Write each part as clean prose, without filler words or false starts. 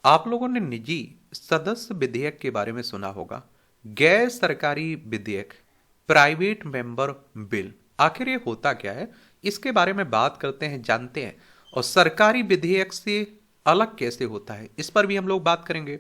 आप लोगों ने निजी सदस्य विधेयक के बारे में सुना होगा। गैर सरकारी विधेयक, प्राइवेट मेंबर बिल, आखिर ये होता क्या है, इसके बारे में बात करते हैं, जानते हैं। और सरकारी विधेयक से अलग कैसे होता है, इस पर भी हम लोग बात करेंगे।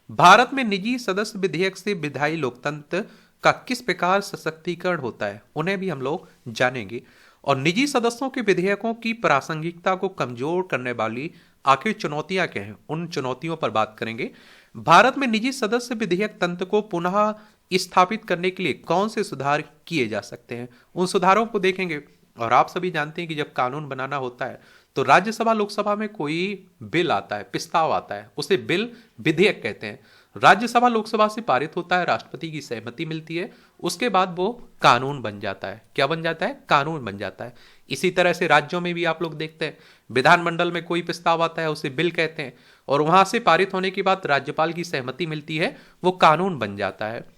भारत में निजी सदस्य विधेयक से विधायी लोकतंत्र का किस प्रकार सशक्तिकरण होता है, उन्हें भी हम लोग जानेंगे। और निजी सदस्यों के विधेयकों की प्रासंगिकता को कमजोर करने वाली आखिर चुनौतियां क्या हैं, उन चुनौतियों पर बात करेंगे। भारत में निजी सदस्य विधेयक तंत्र को पुनः स्थापित करने के लिए कौन से सुधार किए जा सकते हैं, उन सुधारों को देखेंगे। और आप सभी जानते हैं कि जब कानून बनाना होता है तो राज्यसभा लोकसभा में कोई बिल आता है, प्रस्ताव आता है, उसे बिल विधेयक कहते हैं। राज्यसभा लोकसभा से पारित होता है, राष्ट्रपति की सहमति मिलती है, उसके बाद वो कानून बन जाता है। क्या बन जाता है? कानून बन जाता है। इसी तरह से राज्यों में भी आप लोग देखते हैं, विधानमंडल में कोई प्रस्ताव आता है, उसे बिल कहते हैं, और वहां से पारित होने के बाद राज्यपाल की सहमति मिलती है, वो कानून बन जाता है।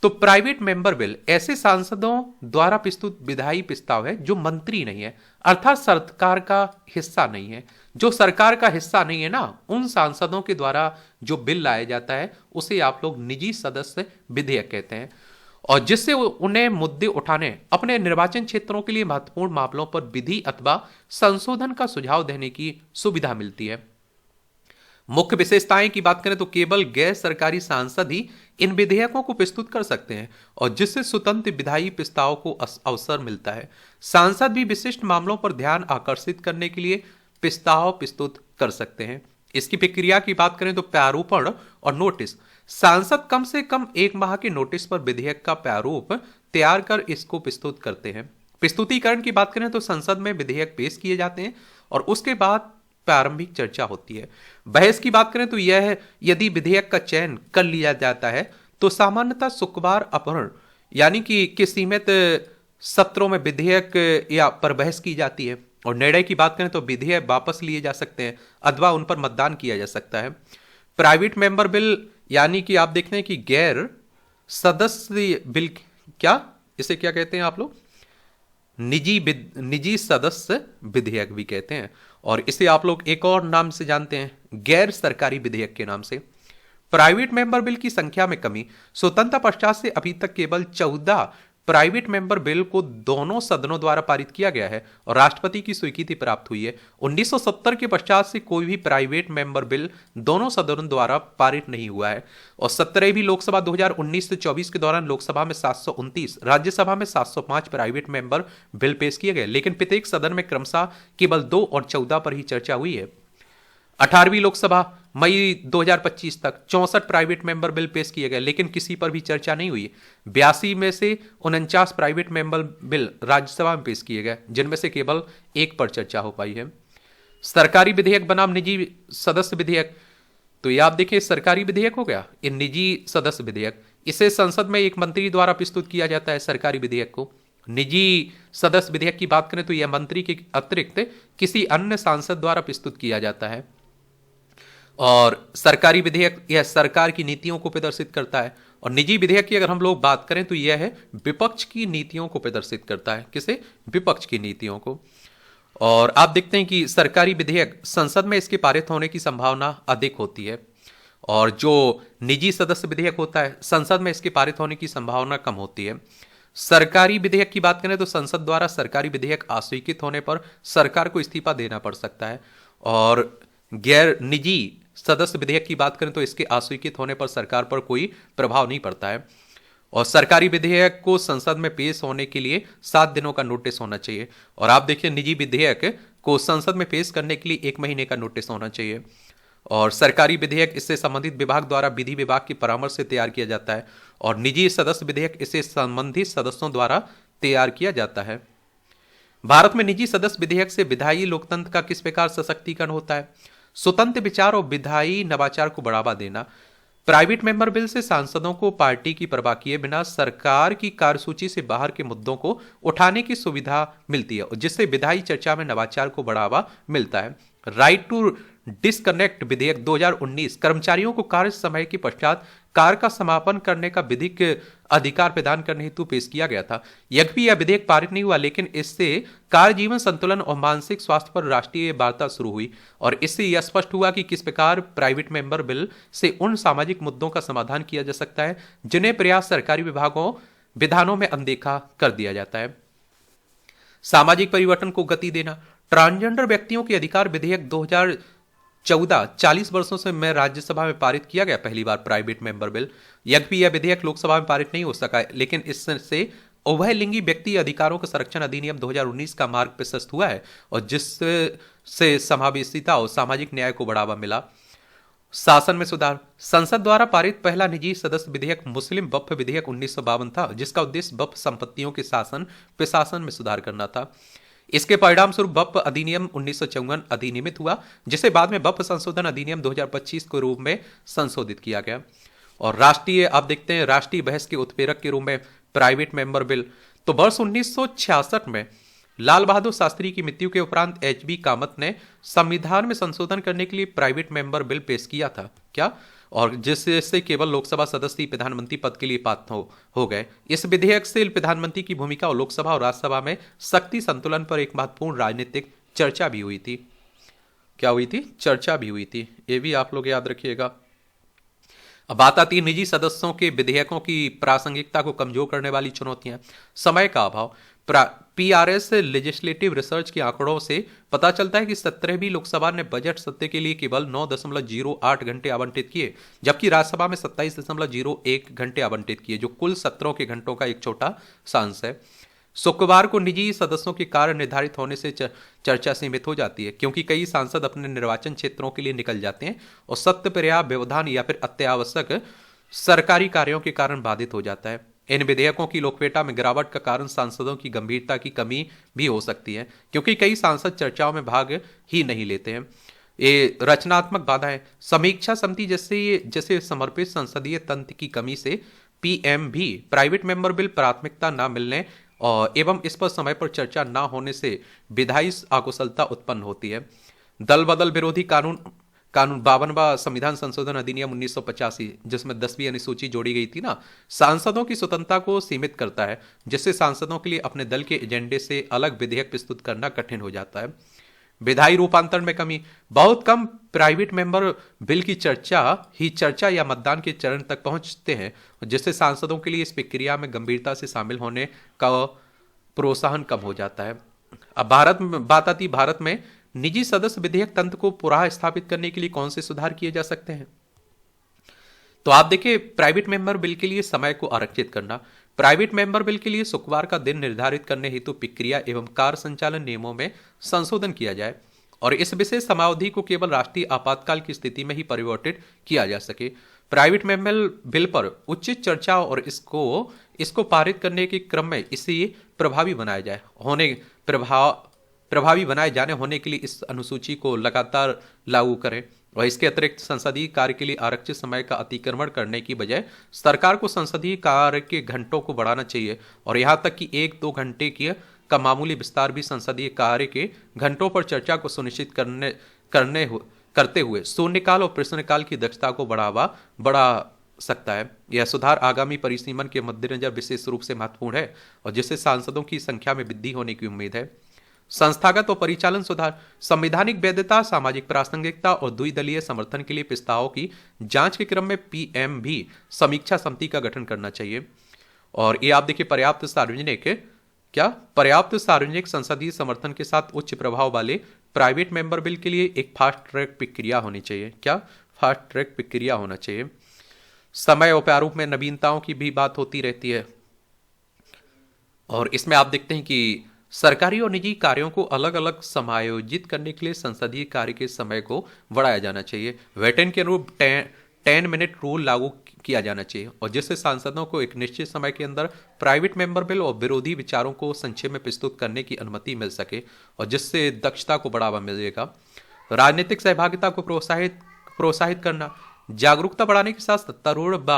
तो प्राइवेट मेंबर बिल ऐसे सांसदों द्वारा प्रस्तुत विधायी प्रस्ताव है जो मंत्री नहीं है, अर्थात सरकार का हिस्सा नहीं है। जो सरकार का हिस्सा नहीं है ना, उन सांसदों के द्वारा जो बिल लाया जाता है उसे आप लोग निजी सदस्य विधेयक कहते हैं। और जिससे उन्हें मुद्दे उठाने, अपने निर्वाचन क्षेत्रों के लिए महत्वपूर्ण मामलों पर विधि अथवा संशोधन का सुझाव देने की सुविधा मिलती है। मुख्य विशेषताएं की बात करें तो केवल गैर सरकारी सांसद ही इन विधेयकों को प्रस्तुत कर सकते हैं, और जिससे स्वतंत्र विधायी प्रस्ताव को अवसर मिलता है। सांसद भी विशिष्ट मामलों पर ध्यान आकर्षित करने के लिए प्रस्ताव प्रस्तुत कर सकते हैं। इसकी प्रक्रिया की बात करें तो प्रारूपण और नोटिस। सांसद कम से कम 1 माह के नोटिस पर विधेयक का प्रारूप तैयार कर इसको प्रस्तुत करते हैं। प्रस्तुतिकरण की बात करें तो संसद में विधेयक पेश किए जाते हैं और उसके बाद प्रारंभिक चर्चा होती है। बहस की बात करें तो यह है, यदि विधेयक का चयन कर लिया जाता है तो सामान्यतः शुक्रवार अपहरण यानी कि सीमित सत्रों में विधेयक या पर बहस की जाती है। और निर्णय की बात करें तो विधेयक वापस लिए जा सकते हैं अथवा उन पर मतदान किया जा सकता है। प्राइवेट मेंबर बिल यानी कि आप देखते हैं कि गैर सदस्य बिल, क्या इसे क्या कहते हैं आप लोग? निजी सदस्य विधेयक भी कहते हैं, और इसे आप लोग एक और नाम से जानते हैं, गैर सरकारी विधेयक के नाम से। प्राइवेट मेंबर बिल की संख्या में कमी। स्वतंत्रता पश्चात से अभी तक केवल 14 प्राइवेट मेंबर बिल को दोनों सदनों द्वारा पारित किया गया है और राष्ट्रपति की स्वीकृति प्राप्त हुई है। 1970 के पश्चात से कोई भी प्राइवेट मेंबर बिल दोनों सदनों द्वारा पारित नहीं हुआ है। और 17वीं लोकसभा 2019 से 24 के दौरान लोकसभा में 729, राज्यसभा में 705 प्राइवेट मेंबर बिल पेश किए गए, लेकिन प्रत्येक सदन में क्रमशः केवल 2 और 14 पर ही चर्चा हुई है। 18वीं लोकसभा मई 2025 तक 64 प्राइवेट मेंबर बिल पेश किए गए, लेकिन किसी पर भी चर्चा नहीं हुई। 82 में से 49 प्राइवेट मेंबर बिल राज्यसभा में पेश किए गए, जिनमें से केवल 1 पर चर्चा हो पाई है। सरकारी विधेयक बनाम निजी सदस्य विधेयक, तो ये आप देखिए सरकारी विधेयक हो गया, ये निजी सदस्य विधेयक, इसे संसद में एक मंत्री द्वारा प्रस्तुत किया जाता है सरकारी विधेयक को। निजी सदस्य विधेयक की बात करें तो यह मंत्री के अतिरिक्त किसी अन्य सांसद द्वारा प्रस्तुत किया जाता है। और सरकारी विधेयक यह सरकार की नीतियों को प्रदर्शित करता है, और निजी विधेयक की अगर हम लोग बात करें तो यह है विपक्ष की नीतियों को प्रदर्शित करता है। किसे? विपक्ष की नीतियों को। और आप देखते हैं कि सरकारी विधेयक संसद में इसके पारित होने की संभावना अधिक होती है, और जो निजी सदस्य विधेयक होता है संसद में इसके पारित होने की संभावना कम होती है। सरकारी विधेयक की बात करें तो संसद द्वारा सरकारी विधेयक अस्वीकृत होने पर सरकार को इस्तीफा देना पड़ सकता है। और गैर निजी सदस्य विधेयक की बात करें तो इसके अस्वीकृत होने पर सरकार पर कोई प्रभाव नहीं पड़ता है। और सरकारी विधेयक को संसद में पेश होने के लिए 7 दिनों का नोटिस होना चाहिए। और आप देखिए निजी विधेयक को संसद में पेश करने के लिए 1 महीने का नोटिस होना चाहिए। और सरकारी विधेयक इससे संबंधित विभाग द्वारा विधि विभाग की परामर्श से तैयार किया जाता है, और निजी सदस्य विधेयक इसे संबंधित सदस्यों द्वारा तैयार किया जाता है। भारत में निजी सदस्य विधेयक से विधायी लोकतंत्र का किस प्रकार सशक्तिकरण होता है? स्वतंत्र विचार और विधायी नवाचार को बढ़ावा देना। प्राइवेट मेंबर बिल से सांसदों को पार्टी की परवाह किए बिना सरकार की कार्यसूची से बाहर के मुद्दों को उठाने की सुविधा मिलती है, जिससे विधायी चर्चा में नवाचार को बढ़ावा मिलता है। राइट टू डिस्कनेक्ट विधेयक 2019 कर्मचारियों को कार्य समय के पश्चात कार्य का समापन करने का विधिक अधिकार प्रदान करने हेतु पेश किया गया था। यद्यपि यह विधेयक पारित नहीं हुआ, लेकिन इससे कार्य जीवन संतुलन और मानसिक स्वास्थ्य पर राष्ट्रीय वार्ता शुरू हुई और इससे यह स्पष्ट हुआ कि किस प्रकार प्राइवेट मेंबर बिल से उन सामाजिक मुद्दों का समाधान किया जा सकता है जिन्हें प्रयास सरकारी विधानों में अनदेखा कर दिया जाता है। सामाजिक परिवर्तन को गति देना। ट्रांसजेंडर व्यक्तियों के अधिकार विधेयक 2014 40 वर्षों से में राज्यसभा में पारित किया गया पहली बार प्राइवेट मेंबर बिल। यद्यपि यह विधेयक लोकसभा में पारित नहीं हो सका, लेकिन इससे उभयलिंगी व्यक्ति अधिकारों के संरक्षण अधिनियम 2019 का मार्ग प्रशस्त हुआ है और जिससे समावेशिता और सामाजिक न्याय को बढ़ावा मिला। शासन में सुधार। संसद द्वारा पारित पहला निजी सदस्य विधेयक मुस्लिम वक्फ विधेयक 1952 था, जिसका उद्देश्य वक्फ संपत्तियों के शासन प्रशासन में सुधार करना था। इसके परिणाम स्वरूप वक्फ अधिनियम 1954 अधिनियमित हुआ, जिसे बाद में वक्फ संशोधन अधिनियम 2025 के रूप में संशोधित किया गया। और राष्ट्रीय, आप देखते हैं राष्ट्रीय बहस के उत्प्रेरक के रूप में प्राइवेट मेंबर बिल। तो वर्ष 1966 में लाल बहादुर शास्त्री की मृत्यु के उपरांत एच.बी. कामत ने संविधान में संशोधन करने के लिए प्राइवेट मेंबर बिल पेश किया था क्या, और जिससे केवल लोकसभा सदस्य प्रधानमंत्री पद के लिए पात्र हो गए। इस विधेयक से प्रधानमंत्री की भूमिका और लोकसभा और राज्यसभा में शक्ति संतुलन पर एक महत्वपूर्ण राजनीतिक चर्चा भी हुई थी। क्या हुई थी? चर्चा भी हुई थी। ये भी आप लोग याद रखिएगा। अब बात आती है निजी सदस्यों के विधेयकों की प्रासंगिकता को कमजोर करने वाली चुनौतियां। समय का अभाव। पीआरएस लेजिस्लेटिव रिसर्च के आंकड़ों से पता चलता है कि 17वीं लोकसभा ने बजट सत्र के लिए केवल 9.08 घंटे आवंटित किए, जबकि राज्यसभा में 27.01 घंटे आवंटित किए, जो कुल सत्रों के घंटों का एक छोटा सांस है। शुक्रवार को निजी सदस्यों के कार्य निर्धारित होने से चर्चा सीमित हो जाती है, क्योंकि कई सांसद अपने निर्वाचन क्षेत्रों के लिए निकल जाते हैं और सत्य पर्याप्त व्यवधान या फिर अत्यावश्यक सरकारी कार्यों के कारण बाधित हो जाता है। इन विधेयकों की लोकप्रियता में गिरावट का कारण सांसदों की गंभीरता की कमी भी हो सकती है, क्योंकि कई सांसद चर्चाओं में भाग ही नहीं लेते हैं। ये रचनात्मक बाधाएं। समीक्षा समिति जैसे समर्पित संसदीय तंत्र की कमी से पीएम भी प्राइवेट मेंबर बिल प्राथमिकता न मिलने और एवं इस पर समय पर चर्चा न होने से विधायी अकुशलता उत्पन्न होती है। दल बदल विरोधी कानून 52वां संविधान संशोधन अधिनियम 1985, जिसमें 10वीं अनुसूची जोड़ी गई थी ना, सांसदों की स्वतंत्रता को सीमित करता है, जिससे सांसदों के लिए अपने दल के एजेंडे से अलग विधेयक प्रस्तुत करना कठिन हो जाता है। विधायी रूपांतरण में कमी। बहुत कम प्राइवेट मेंबर बिल की चर्चा या मतदान के चरण तक पहुंचते हैं, जिससे सांसदों के लिए इस प्रक्रिया में गंभीरता से शामिल होने का प्रोत्साहन कम हो जाता है। अब बात आती भारत में निजी सदस्य विधेयक तंत्र को पुनः स्थापित करने के लिए कौन से सुधार किए जा सकते हैं। तो आप देखिए, प्राइवेट मेंबर बिल के लिए समय को आरक्षित करना। प्राइवेट मेंबर बिल के लिए शुक्रवार का दिन निर्धारित करने हेतु प्रक्रिया एवं कार्य संचालन नियमों में संशोधन किया जाए और इस विशेष समावधि को केवल राष्ट्रीय आपातकाल की स्थिति में ही परिवर्तित किया जा सके। प्राइवेट मेंबर बिल पर उचित चर्चा और इसको पारित करने के क्रम में इसे प्रभावी बनाया जाए प्रभावी बनाए जाने होने के लिए इस अनुसूची को लगातार लागू करें और इसके अतिरिक्त संसदीय कार्य के लिए आरक्षित समय का अतिक्रमण करने की बजाय सरकार को संसदीय कार्य के घंटों को बढ़ाना चाहिए और यहां तक कि 1-2 घंटे का मामूली विस्तार भी संसदीय कार्य के घंटों पर चर्चा को सुनिश्चित करते हुए शून्यकाल और प्रश्नकाल की दक्षता को बढ़ा सकता है। यह सुधार आगामी परिसीमन के मद्देनजर विशेष रूप से महत्वपूर्ण है और जिससे सांसदों की संख्या में वृद्धि होने की उम्मीद है। संस्थागत और परिचालन सुधार। संवैधानिक वैधता, सामाजिक प्रासंगिकता और द्विदलीय समर्थन के लिए प्रस्तावों की जांच के क्रम में पीएम भी समीक्षा समिति का गठन करना चाहिए। और ये आप देखिए, पर्याप्त सार्वजनिक संसदीय समर्थन के साथ उच्च प्रभाव वाले प्राइवेट मेंबर बिल के लिए एक फास्ट ट्रैक प्रक्रिया होनी चाहिए। फास्ट ट्रैक प्रक्रिया होना चाहिए। समय और प्रारूप में नवीनताओं की भी बात होती रहती है और इसमें आप देखते हैं कि सरकारी और निजी कार्यों को अलग अलग समायोजित करने के लिए संसदीय कार्य के समय को बढ़ाया जाना चाहिए। वेटन के अनुरूप 10 मिनट रूल लागू किया जाना चाहिए और जिससे सांसदों को एक निश्चित समय के अंदर प्राइवेट मेंबर बिल और विरोधी विचारों को संक्षेप में प्रस्तुत करने की अनुमति मिल सके और जिससे दक्षता को बढ़ावा मिलेगा। राजनीतिक सहभागिता को प्रोत्साहित करना। जागरूकता बढ़ाने के साथ सत्तारूढ़ व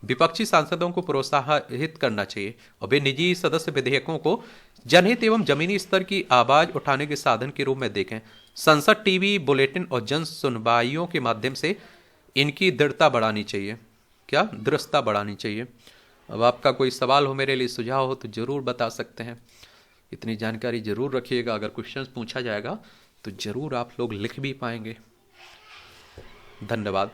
विपक्षी सांसदों को प्रोत्साहित करना चाहिए और वे निजी सदस्य विधेयकों को जनहित एवं जमीनी स्तर की आवाज उठाने के साधन के रूप में देखें। संसद टीवी बुलेटिन और जन सुनवाइयों के माध्यम से इनकी दृढ़ता बढ़ानी चाहिए। क्या दृढ़ता बढ़ानी चाहिए। अब आपका कोई सवाल हो, मेरे लिए सुझाव हो तो ज़रूर बता सकते हैं। इतनी जानकारी ज़रूर रखिएगा, अगर क्वेश्चन पूछा जाएगा तो ज़रूर आप लोग लिख भी पाएंगे। धन्यवाद।